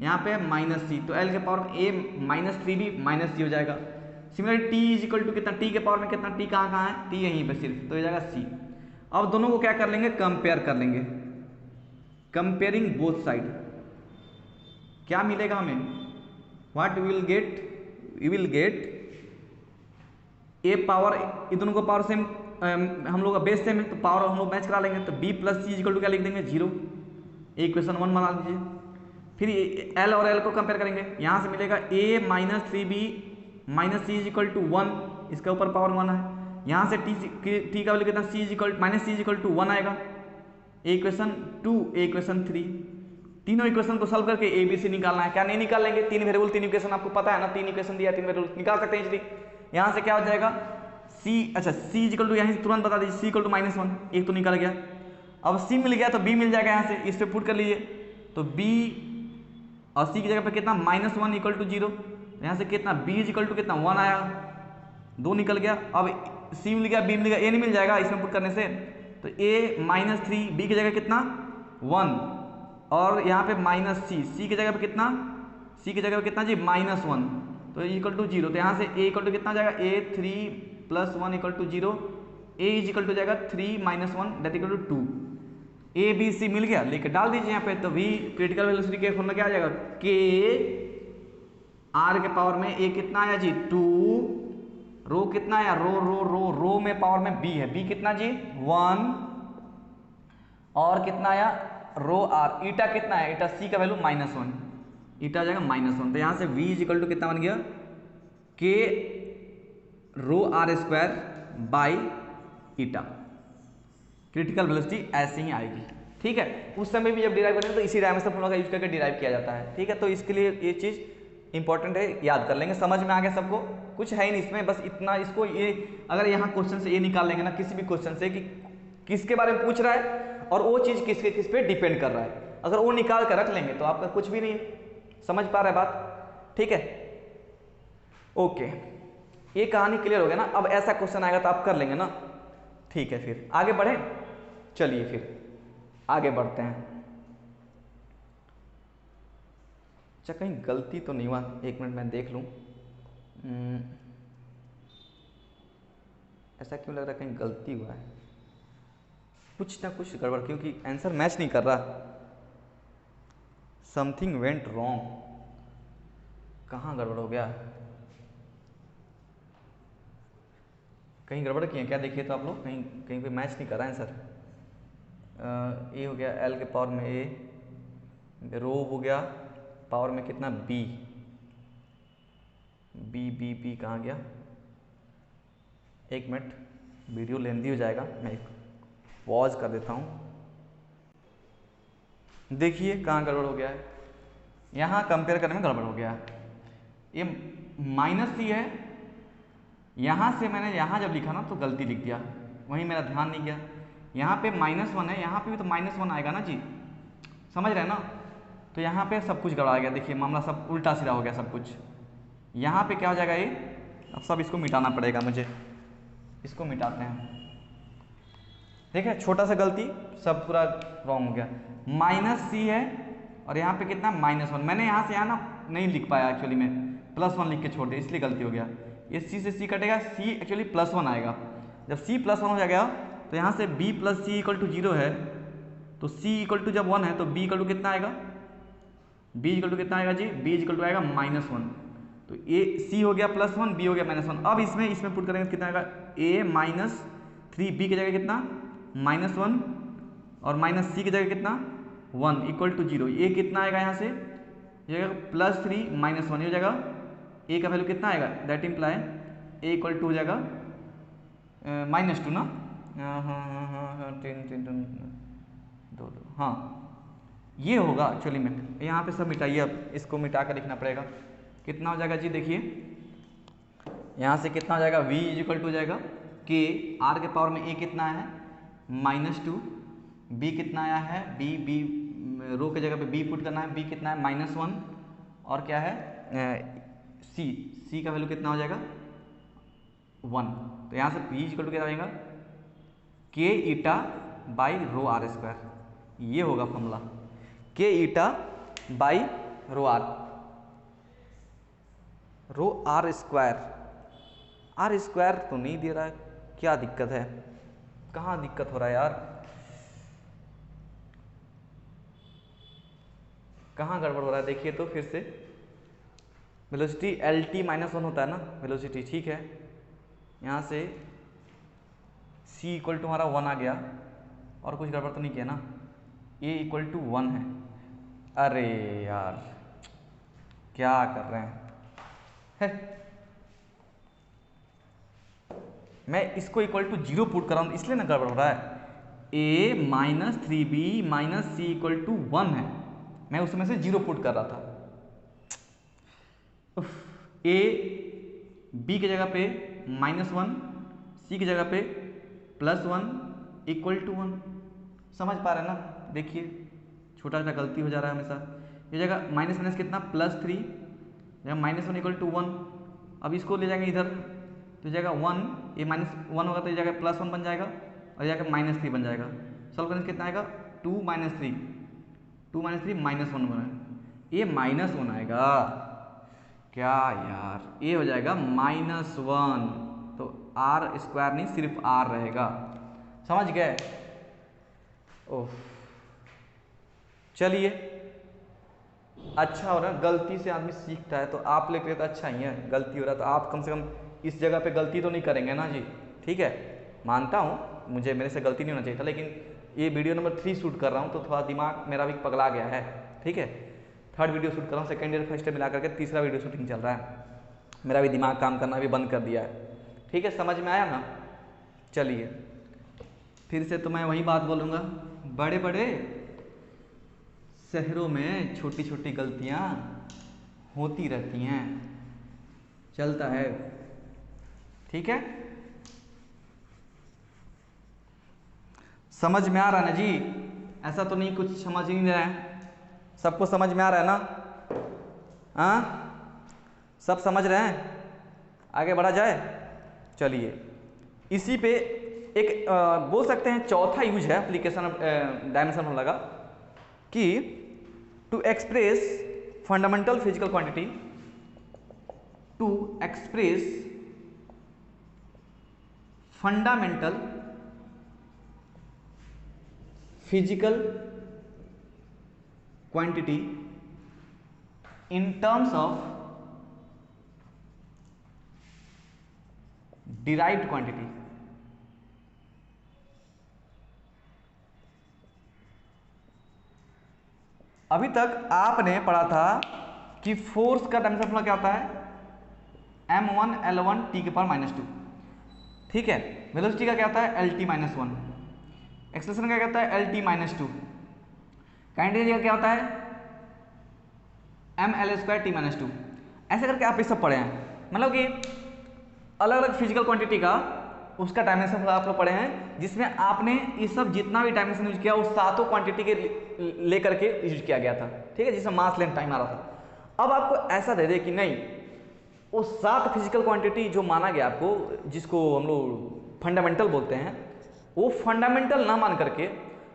A: यहाँ पे है माइनस c, तो l के पावर में a minus 3b minus c हो जाएगा। Similarly t is equal to कितना, t के पावर में कितना, t कहाँ कहाँ है, t यहीं पे सिर्फ, तो हो जाएगा c। अब दोनों को क्या कर लेंगे, कंपेयर कर लेंगे, कंपेयरिंग बोथ साइड, क्या मिलेगा हमें, what will get, we will get A power, ये दोनों को पावर सेम, हम लोग का बेस सेम है तो पावर हम लोग मैच करा लेंगे, तो b plus C equal to क्या लिख देंगे, 0, इक्वेशन 1 बना लीजिए। फिर l और l को कंपेयर करेंगे, यहाँ से मिलेगा a minus 3b minus C is equal to 1, इसके ऊपर पावर 1 है, यहाँ से t का वैल्यू कितना, c is equal minus C is equal to 1 आएगा, इक्वेशन 2, इक्वेशन 3, तीनों इक्वेशन को सॉल्व करके a b c निकालना है। क्या नहीं निकाल लेंगे, 3 वेरिएबल 3 इक्वेशन आपको पता है ना, 3 इक्वेशन दिया, 3 वेरिएबल निकाल सकते हैं इजीली। यहाँ से क्या हो जाएगा, c, अच्छा c इक्वल टू यहाँ से तुरंत बता दीजिए, c इक्वल टू माइनस 1, एक तो निकल गया, अब c मिल गया तो b मिल जाएगा, यहाँ से इस पे पुट कर लीजिए, तो b और c की जगह पे कितना, माइनस 1 इक्वल टू 0, यहाँ से कितना b इक्वल टू कितना 1 आया, 2 निकल गया, अब c मिल गया, b मिल गया, a नहीं मिल जाएगा इसमें पुट करने से, तो a माइनस 3, b की जगह कितना 1, और यहाँ पे माइनस c की जगह पे कितना, c की जगह पे कितना जी माइनस 1, तो इक्वल टू 0, तो यहाँ से a इक्वल टू कितना जाएगा, a 3 plus 1 equal to 0, a is equal to जाएगा 3 minus 1 that equal to 2, a b c मिल गया, लेके डाल दीजिए यहाँ पे, तो v क्रिटिकल वेलोसिटी के फॉर्मूला क्या आ जाएगा, k r के पावर में a कितना आया जी 2, रो कितना आया, रो में पावर में b है, b कितना जी 1, और कितना आया रो r, ईटा कितना है, ईटा c का वैल्यू माइनस 1, ईटा आ जाएगा माइनस 1, तो यहाँ से v इज इक्वल टू कितना बन गया, k rho r square by eta, critical velocity ऐसे ही आएगी, ठीक है। उस समय भी जब डिराइव करेंगे तो इसी डायमेंशन फॉर्मूला का यूज करके डिराइव किया जाता है, ठीक है। तो इसके लिए ये चीज़ इंपॉर्टेंट है, याद कर लेंगे, समझ में आ गया सबको, कुछ है ही नहीं इसमें, बस इतना, इसको ये अगर यहाँ क्वेश्चन से ये निकाल लेंगे ना, किसी भी क्वेश्चन से कि किसके बारे में पूछ रहा है और वो चीज़ किस पे डिपेंड कर रहा है, अगर वो निकाल कर रख लेंगे तो आपका कुछ भी नहीं है, समझ पा रहे बात, ठीक है। ओके, ये कहानी क्लियर हो गया ना, अब ऐसा क्वेश्चन आएगा तो आप कर लेंगे ना, ठीक है। फिर आगे बढ़े, चलिए फिर आगे बढ़ते हैं। अच्छा कहीं गलती तो नहीं हुआ, एक मिनट मैं देख लूं, ऐसा क्यों लग रहा है कहीं गलती हुआ है, कुछ ना कुछ गड़बड़, क्योंकि आंसर मैच नहीं कर रहा, समथिंग वेंट रॉन्ग, कहाँ गड़बड़ हो गया, कहीं गड़बड़ किए क्या, देखिए तो आप लोग, कहीं पे मैच नहीं कर रहा आंसर। ए हो गया, एल के पावर में ए, रो हो गया, पावर में कितना बी, बी कहाँ गया, एक मिनट, वीडियो लेंदी हो जाएगा, मैं एक पॉज कर देता हूँ। देखिए कहाँ गड़बड़ हो गया है, यहाँ कंपेयर करने में गड़बड़ हो गया, ये माइनस सी है, यहाँ से मैंने यहाँ जब लिखा ना तो गलती लिख दिया, वहीं मेरा ध्यान नहीं गया, यहाँ पे माइनस 1 है, यहाँ पे भी तो माइनस 1 आएगा ना जी, समझ रहे हैं ना, तो यहाँ पे सब कुछ गड़बड़ा गया, देखिए मामला सब उल्टा सीधा हो गया सब कुछ, यहाँ पे क्या हो जाएगा ये, अब सब इसको मिटाना पड़ेगा मुझे, इसको मिटाते हैं, ठीक है, छोटा सा गलती, सब पूरा रॉन्ग हो गया, माइनस सी है और यहाँ पे कितना माइनस 1, मैंने यहाँ से यहाँ ना नहीं लिख पाया एक्चुअली में, प्लस 1 लिख के छोड़ दिया, इसलिए गलती हो गया, ये सी से सी कटेगा, सी एक्चुअली प्लस 1 आएगा, जब सी प्लस 1 हो जाएगा तो यहाँ से b plus C equal to 0 है, तो c इक्वल टू जब 1 है तो b इक्वल टू कितना आएगा, b इक्वल टू कितना आएगा जी, b इक्वल टू आएगा माइनस 1, तो a c हो गया प्लस 1, b हो गया माइनस 1, अब इसमें पुट करेंगे कितना आएगा, a माइनस 3, b की जगह कितना माइनस 1 और माइनस c की जगह कितना 1 इक्वल टू 0, a कितना आएगा यहाँ से, ये प्लस 3 माइनस 1, ये हो जाएगा a का वैल्यू कितना आएगा, that imply a equal to हो जाएगा -2 ना, हाँ हाँ हाँ हाँ 3 2 2, हाँ ये होगा एक्चुअली में। यहाँ पे सब मिटाइए, अब इसको मिटा कर लिखना पड़ेगा। कितना हो जाएगा जी, देखिए यहाँ से कितना हो जाएगा, v इक्वल टू हो जाएगा k, r के पावर में a कितना है -2, b कितना आया है, b रो के जगह पे b पुट करना है, b कितना है -1, और क्या है c का वैल्यू कितना हो जाएगा 1। तो यहाँ से v इक्वल टू क्या हो जाएगा, k eta by rho R square, ये होगा formula, k eta by rho R square. R square तो नहीं दे रहा है, क्या दिक्कत है, कहाँ दिक्कत हो रहा है यार, कहाँ गड़बड़ हो रहा है, देखिए तो फिर से। वेलोसिटी LT -1 होता है ना वेलोसिटी, ठीक है। यहाँ से c इक्वल टू हमारा 1 आ गया, और कुछ गड़बड़ तो नहीं किया ना, a इक्वल टू 1 है। अरे यार क्या कर रहे हैं, मैं इसको इक्वल टू 0 पुट कर रहा हूँ इसलिए ना गड़बड़ हो रहा है। a -3b - c equal to 1 है, मैं उसमें से 0 पुट कर रहा था। a b की जगह पे -1, c की जगह पे +1 इक्वल टू 1, समझ पा रहे हैं ना, देखिए छोटा छोटा गलती हो जा रहा है हमेशा। ये जगह माइनस माइनस कितना +3, जगह -1 इक्वल टू 1, अब इसको ले जाएंगे इधर तो जगह 1, ये -1 होगा तो ये जगह +1 बन जाएगा, और ये जगह -3 बन जाएगा। सॉल्व करने से कितना आएगा 2 - 3, 2 - 3 -1 बना, ये -1 आएगा क्या यार, ये हो जाएगा -1, तो आर स्क्वायर नहीं सिर्फ r रहेगा, समझ गए। ओह चलिए, अच्छा हो रहा है, गलती से आदमी सीखता है, तो आप लेकर तो अच्छा ही है, गलती हो रहा है तो आप कम से कम इस जगह पे गलती तो नहीं करेंगे ना जी, ठीक है। मानता हूँ मुझे मेरे से गलती नहीं होना चाहिए था, लेकिन ये वीडियो नंबर 3 शूट कर रहा हूँ तो थोड़ा दिमाग मेरा भी पगला गया है, ठीक है। 3rd वीडियो शूट कर रहा हूँ, 2nd ईयर 1st ईयर मिला करके 3रा वीडियो शूटिंग चल रहा है, मेरा भी दिमाग काम करना भी बंद कर दिया है, ठीक है। समझ में आया ना। चलिए फिर से तो मैं वही बात बोलूँगा, बड़े बड़े शहरों में छोटी छोटी गलतियाँ होती रहती हैं, चलता है, ठीक है। समझ में आ रहा है ना जी, ऐसा तो नहीं कुछ समझ ही नहीं रहा है, सबको समझ में आ रहा है ना, हाँ सब समझ रहे हैं, आगे बढ़ा जाए। चलिए इसी पे एक बोल सकते हैं चौथा यूज है एप्लीकेशन ऑफ डायमेंशन फॉर्मूला का, कि to express fundamental physical quantity, to express fundamental physical quantity in terms of derived quantity। अभी तक आपने पढ़ा था कि फोर्स का डायमेंशन फॉर्मूला क्या होता है, m1 L1 t के पावर -2, ठीक है। वेलोसिटी का क्या होता है LT -1, एक्सेलरेशन का क्या होता है LT -2, काइनेटिक का क्या होता है mL² t -2। ऐसे करके आप ये सब पढ़े हैं, मतलब कि अलग अलग फिजिकल क्वांटिटी का उसका डायमेंशन आप लोग पढ़े हैं, जिसमें आपने ये सब जितना भी डायमेंशन यूज किया वो सातों क्वांटिटी के लेकर के यूज किया गया था, ठीक है, जिसमें मास लेंथ टाइम आ रहा था। अब आपको ऐसा दे दे कि नहीं, वो 7 फिजिकल क्वांटिटी जो माना गया आपको, जिसको हम लोग फंडामेंटल बोलते हैं, वो फंडामेंटल ना मान करके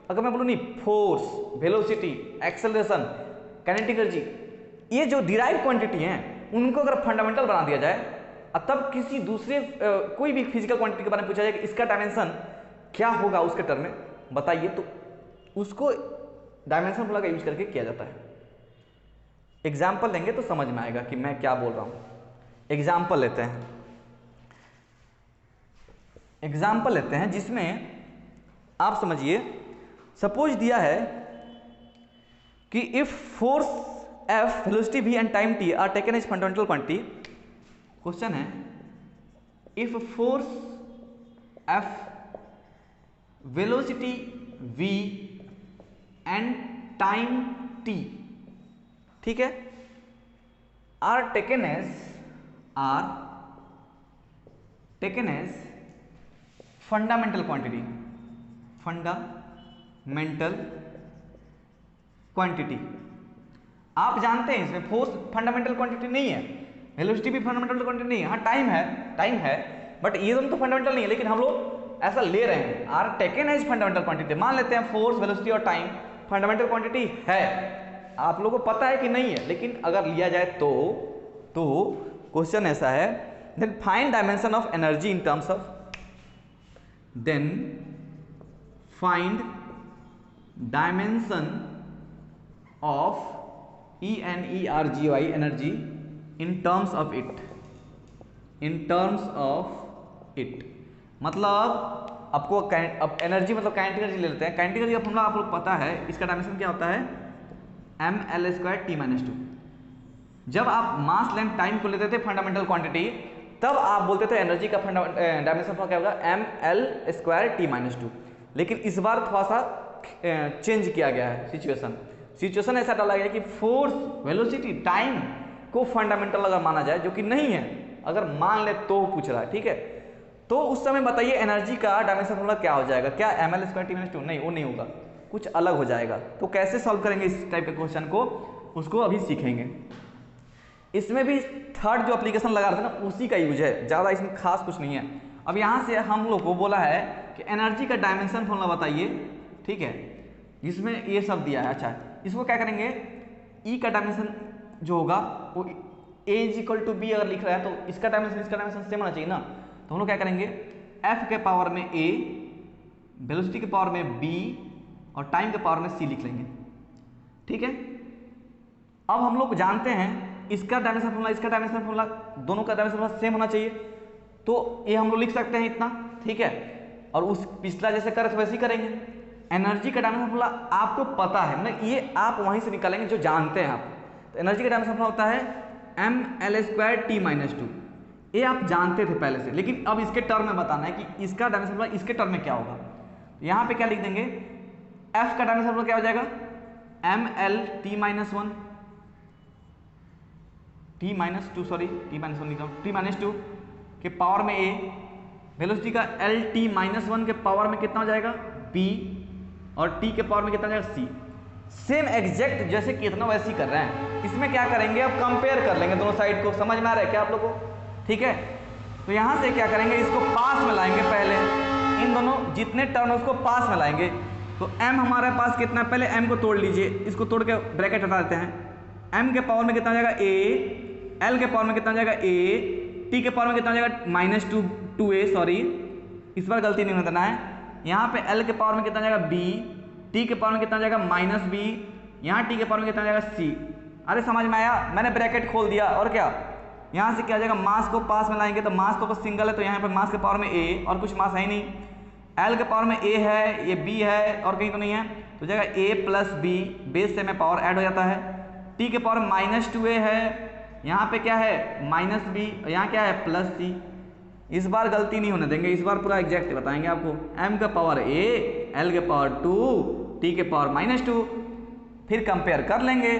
A: अगर मैं बोलूँ नहीं, force, velocity, acceleration, kinetic energy, ये जो डिराइव क्वांटिटी हैं उनको अगर फंडामेंटल बना दिया जाए, तब किसी दूसरे कोई भी फिजिकल क्वांटिटी के बारे में पूछा जाए कि इसका डायमेंशन क्या होगा उसके टर्म में बताइए, तो उसको डायमेंशन फॉर्मूला का यूज करके किया जाता है। एग्जाम्पल लेंगे तो समझ में आएगा कि मैं क्या बोल रहा हूँ। एग्जाम्पल लेते हैं, एग्जाम्पल लेते हैं जिसमें आप समझिए, सपोज दिया है कि if force F, velocity v and time t are taken as fundamental quantity, question है if force F velocity v and time t, ठीक है, are taken as fundamental quantity. आप जानते हैं इसमें फोर्स फंडामेंटल क्वांटिटी नहीं है, वेलोसिटी भी फंडामेंटल क्वांटिटी नहीं है। हाँ टाइम है बट ये दोनों तो फंडामेंटल नहीं है, लेकिन हम लोग ऐसा ले रहे हैं are taken as fundamental quantity. मान लेते हैं फोर्स, वेलोसिटी और टाइम फंडामेंटल क्वांटिटी है, आप लोगों को पता है कि नहीं है, लेकिन अगर लिया जाए तो क्वेश्चन ऐसा है, then find dimension of energy in terms of, then find dimension of ENERGY energy in terms of it, मतलब आपको अब एनर्जी मतलब काइनेटिक एनर्जी ले लेते हैं। काइनेटिक एनर्जी का फॉर्मूला आप लोग पता है, इसका डायमेंशन क्या होता है mL²T-2। जब आप मास लेंथ टाइम को लेते थे फंडामेंटल क्वांटिटी, तब आप बोलते थे एनर्जी का डायमेंशन क्या होगा mL²T-2। लेकिन इस बार थोड़ा सा चेंज किया गया है सिचुएशन ऐसा डाला गया कि फोर्स, वेलोसिटी, टाइम को फंडामेंटल अगर माना जाए, जो कि नहीं है, अगर मान ले तो पूछ रहा है, ठीक है। तो उस समय बताइए एनर्जी का डायमेंशन फॉर्मूला क्या हो जाएगा, क्या mL²T-2? नहीं, वो नहीं होगा, कुछ अलग हो जाएगा। तो कैसे सॉल्व करेंगे इस टाइप के क्वेश्चन को, उसको अभी सीखेंगे। इसमें भी थर्ड जो एप्लीकेशन लगा रहे थे ना, उसी का यूज है, ज़्यादा इसमें खास कुछ नहीं है। अब यहाँ से हम लोग को बोला है कि एनर्जी का डायमेंशन फॉर्मूला बताइए, ठीक है, जिसमें ये सब दिया है। अच्छा, इसको क्या करेंगे, ई का डायमेंशन जो होगा वो A=B अगर लिख रहा है तो इसका डायमेंशन सेम होना चाहिए ना। तो हम लोग क्या करेंगे, F के पावर में A, वेलोसिटी के पावर में B और टाइम के पावर में C लिख लेंगे, ठीक है। अब हम लोग जानते हैं इसका डायमेंशन फॉर्मूला, इसका डायमेंशन फॉर्मूला, दोनों का डायमेंशन फॉर्मूला सेम होना चाहिए, तो ये हम लोग लिख सकते हैं इतना, ठीक है। और उस पिछला जैसे करे तो वैसे ही करेंगे। एनर्जी का डायमेंशन फॉर्मूला आपको पता है, मतलब ये आप वहीं से निकालेंगे जो जानते हैं आप। तो एनर्जी का डायमेंशन फॉर्मूला होता है mL²T-2, ये आप जानते थे पहले से, लेकिन अब इसके टर्म में बताना है कि इसका डायमेंशन फॉर्मूला इसके टर्म में क्या होगा। तो यहाँ पे क्या लिख देंगे, F का डायमेंशन फॉर्मूला क्या हो जाएगा mL_T-1 T-2 के पावर में A, वेलोसिटी का L_T-1 के पावर में कितना हो जाएगा B, और T के पावर में कितना हो जाएगा C। सेम एग्जैक्ट जैसे कितना वैसे ही कर रहे हैं। इसमें क्या करेंगे, अब कंपेयर कर लेंगे दोनों साइड को। समझ में आ रहा है क्या आप लोगों को, ठीक है। तो यहाँ से क्या करेंगे, इसको पास में लाएंगे, पहले इन दोनों जितने टर्म है उसको पास में लाएंगे। तो m हमारे पास कितना है, पहले m को तोड़ लीजिए, इसको तोड़ के ब्रैकेट हटा देते हैं। m के पावर में कितना हो जाएगा A, L के पावर में कितना हो जाएगा A, T के पावर में कितना हो जाएगा -2A, सॉरी इस बार गलती नहीं होने देना है। यहाँ पे L के पावर में कितना हो जाएगा B, T के पावर में कितना हो जाएगा -B, यहाँ T के पावर में कितना हो जाएगा C। अरे समझ में आया, मैंने ब्रैकेट खोल दिया। और क्या, यहाँ से क्या हो जाएगा, मास को पास में लाएंगे तो मास तो बस सिंगल है, तो यहाँ पे मास के पावर में A और कुछ मास है ही नहीं। L के पावर में A है, ये B है और कहीं तो नहीं है, तो जाएगा A+B, बेस से में पावर ऐड हो जाता है। T के पावर -2A है, यहाँ पे क्या है -B, यहाँ क्या है +C। इस बार गलती नहीं होने देंगे, इस बार पूरा एग्जैक्ट बताएंगे आपको। m का पावर A, L के पावर 2, T के पावर -2, फिर कंपेयर कर लेंगे।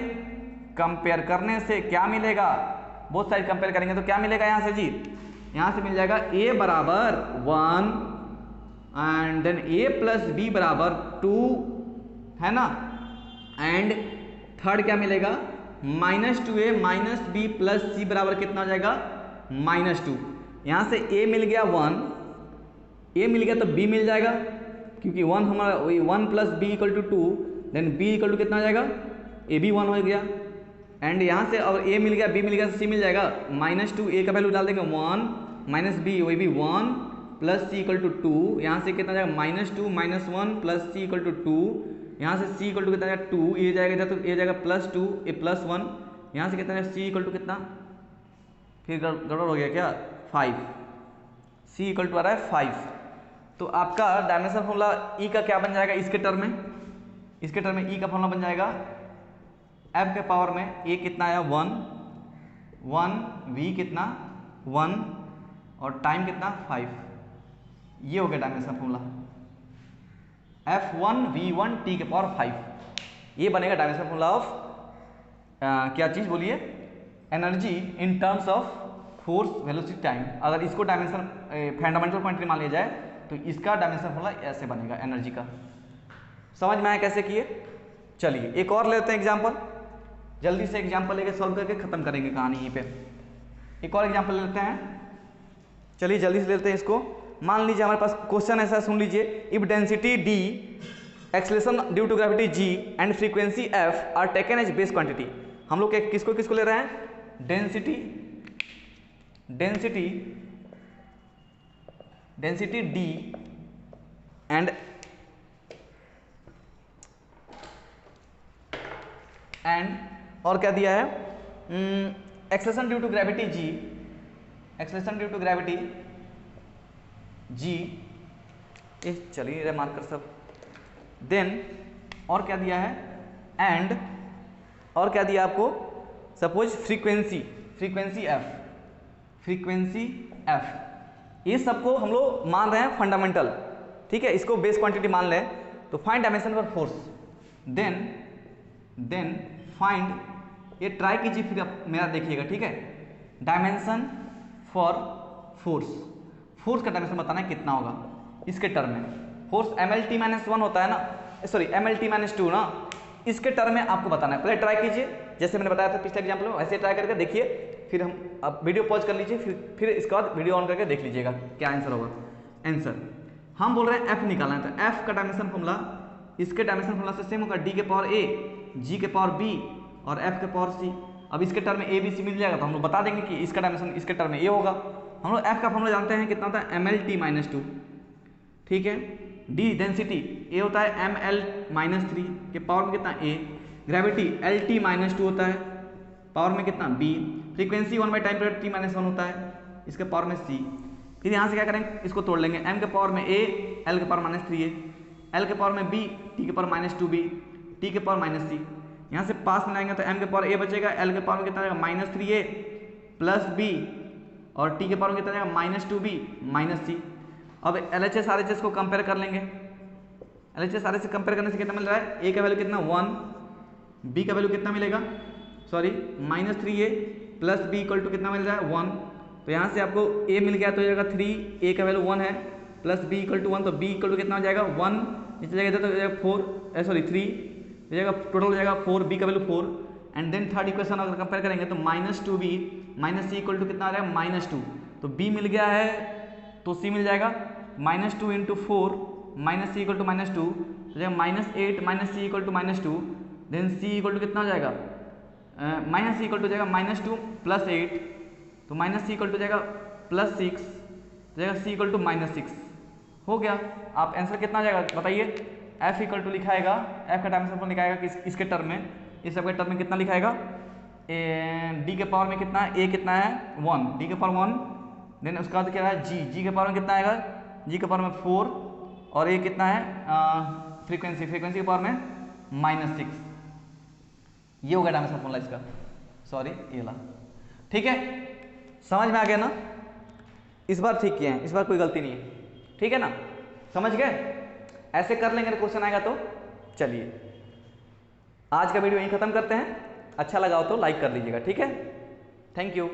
A: कंपेयर करने से क्या मिलेगा, बोथ साइड कंपेयर करेंगे तो क्या मिलेगा यहाँ से जी, यहाँ से मिल जाएगा A बराबर 1 एंड देन A+B बराबर 2, है ना। एंड थर्ड क्या मिलेगा, -2A -B + C बराबर कितना हो जाएगा -2। यहाँ से A मिल गया 1, A मिल गया तो B मिल जाएगा, क्योंकि 1 हमारा 1 + B = 2, देन B = कितना हो जाएगा, A भी 1 हो गया। एंड यहाँ से और A मिल गया, B मिल गया तो C मिल जाएगा, -2A का वैल्यू डाल देंगे 1, -B वही भी 1 + C = 2, यहाँ से कितना जाएगा -2 - 1 + C = 2, यहाँ से C = कितना जाएगा 2, ये जाएगा तो ये जाएगा +2, A +1, यहाँ से कितना जाएगा C = कितना, फिर गड़बड़ हो गया क्या, 5, C = आ रहा है 5। तो आपका डायमेंशन फॉर्मूला E का क्या बन जाएगा, इसके टर्म में, इसके टर्म में E का फॉर्मूला बन जाएगा F के पावर में A कितना आया 1, V कितना 1 और टाइम कितना 5। ये हो गया डायमेंशन फॉर्मूला, F1V1 T के पावर 5, ये बनेगा डायमेंशन फॉर्मूला ऑफ क्या चीज़ बोलिए, energy in terms of force velocity time. अगर इसको डायमेंशन फंडामेंटल क्वांटिटी मान लिया जाए तो इसका डायमेंशन फॉर्मूला ऐसे बनेगा एनर्जी का। समझ में आया कैसे किए? चलिए एक और लेते हैं एग्जांपल, जल्दी से एग्जांपल लेके सॉल्व करके खत्म करेंगे कहानी यहीं पे। एक और एग्जांपल लेते हैं, चलिए जल्दी से लेते हैं इसको। मान लीजिए हमारे पास क्वेश्चन ऐसा, सुन लीजिए, if density d, acceleration due to gravity g and frequency f are taken as base quantity. हम लोग किसको किसको ले रहे हैं? डेंसिटी d एंड और क्या दिया है, acceleration due to gravity g, acceleration due to gravity g, चलिए मार्कर सब, देन और क्या दिया है, एंड और क्या दिया आपको, सपोज फ्रीक्वेंसी f, ये सबको हम लोग मान रहे हैं फंडामेंटल, ठीक है, इसको बेस क्वांटिटी मान लें। तो find dimension for force, then find, ये ट्राई कीजिए फिर आप मेरा देखिएगा, ठीक है, डायमेंशन फॉर फोर्स का डायमेंशन बताना है कितना होगा इसके टर्म में। फोर्स mlt-1 होता है ना, सॉरी mlt-2 ना, इसके टर्म में आपको बताना है। पहले ट्राई कीजिए, जैसे मैंने बताया था पिछले एग्जाम्पल में, वैसे ट्राई करके देखिए, फिर हम अब वीडियो पॉज कर लीजिए, फिर इसके बाद वीडियो ऑन करके देख लीजिएगा क्या आंसर होगा। आंसर हम बोल रहे हैं f निकालना है, तो f का डायमेंशन फॉर्मूला इसके डायमेंशन फॉर्मूला से सेम होगा, d के पावर a, g के पावर b और f के पावर c। अब इसके टर्म में a b c मिल जाएगा तो हम लोग बता देंगे कि इसका डायमेंशन इसके टर्म में a होगा। हम लोग f का फॉर्मूला जानते हैं कितना होता है, mlt-2, ठीक है। d डेंसिटी a होता है ml-3 के पावर में कितना a, ग्रेविटी lt-2 होता है पावर में कितना b, फ्रीक्वेंसी 1/टाइम पीरियड t-1 होता है इसके पावर में c। फिर यहाँ से क्या करेंगे, इसको तोड़ लेंगे, m के पावर में a, l के पावर -3a, l के पावर में b, t के पावर -2b, t के पावर -c। यहाँ से पास में लाएंगे तो m के पावर a बचेगा, l के पावर में कितना रहेगा -3a प्लस b और t के पावर में कितना रहेगा -2b -c। अब LHS RHS को कंपेयर कर लेंगे, LHS RHS कंपेयर करने से कितना मिल रहा है, a का वैल्यू कितना 1, b का वैल्यू कितना मिलेगा, sorry -3a plus b equal to कितना मिल रहा है 1। तो यहाँ से आपको a मिल गया तो हो जाएगा 3, a का वैल्यू 1 है, प्लस b इक्वल टू 1, तो b इक्वल टू कितना हो जाएगा 1, नीचे जाएगा तो हो जाएगा 4, सॉरी 3 हो जाएगा, टोटल हो जाएगा 4, b का value 4। And then third equation अगर कंपेयर करेंगे तो -2b -c इक्वल टू कितना आ रहा है -2, तो b मिल गया है तो c मिल जाएगा -2 × 4 -c इक्वल टू -2, तो जाएगा -8 -c equal to -2, then c equal to कितना हो जाएगा, -c इक्वल टू जाएगा -2 प्लस 8, तो -c इक्वल टू जाएगा +6, तो जाएगा c इक्वल टू -6। हो गया। आप आंसर कितना आ जाएगा बताइए, f इक्वल टू लिखाएगा, f का डायमेंशन पर लिखाएगा कि इसके टर्म में, इस सबके टर्म में कितना लिखाएगा, d के पावर में कितना है, a कितना है 1, d के पावर 1, देन उसका बाद क्या है g के पावर में कितना आएगा, g के पावर में 4 और a कितना है फ्रीक्वेंसी के पावर में -6। ये होगा डायमेंशन फॉर्मूला इसका, सॉरी ये ला, ठीक है, समझ में आ गया ना, इस बार ठीक किए हैं, इस बार कोई गलती नहीं है, ठीक है ना, समझ गए। ऐसे कर लेंगे क्वेश्चन आएगा तो। चलिए आज का वीडियो यहीं खत्म करते हैं, अच्छा लगा हो तो लाइक कर लीजिएगा, ठीक है, थैंक यू।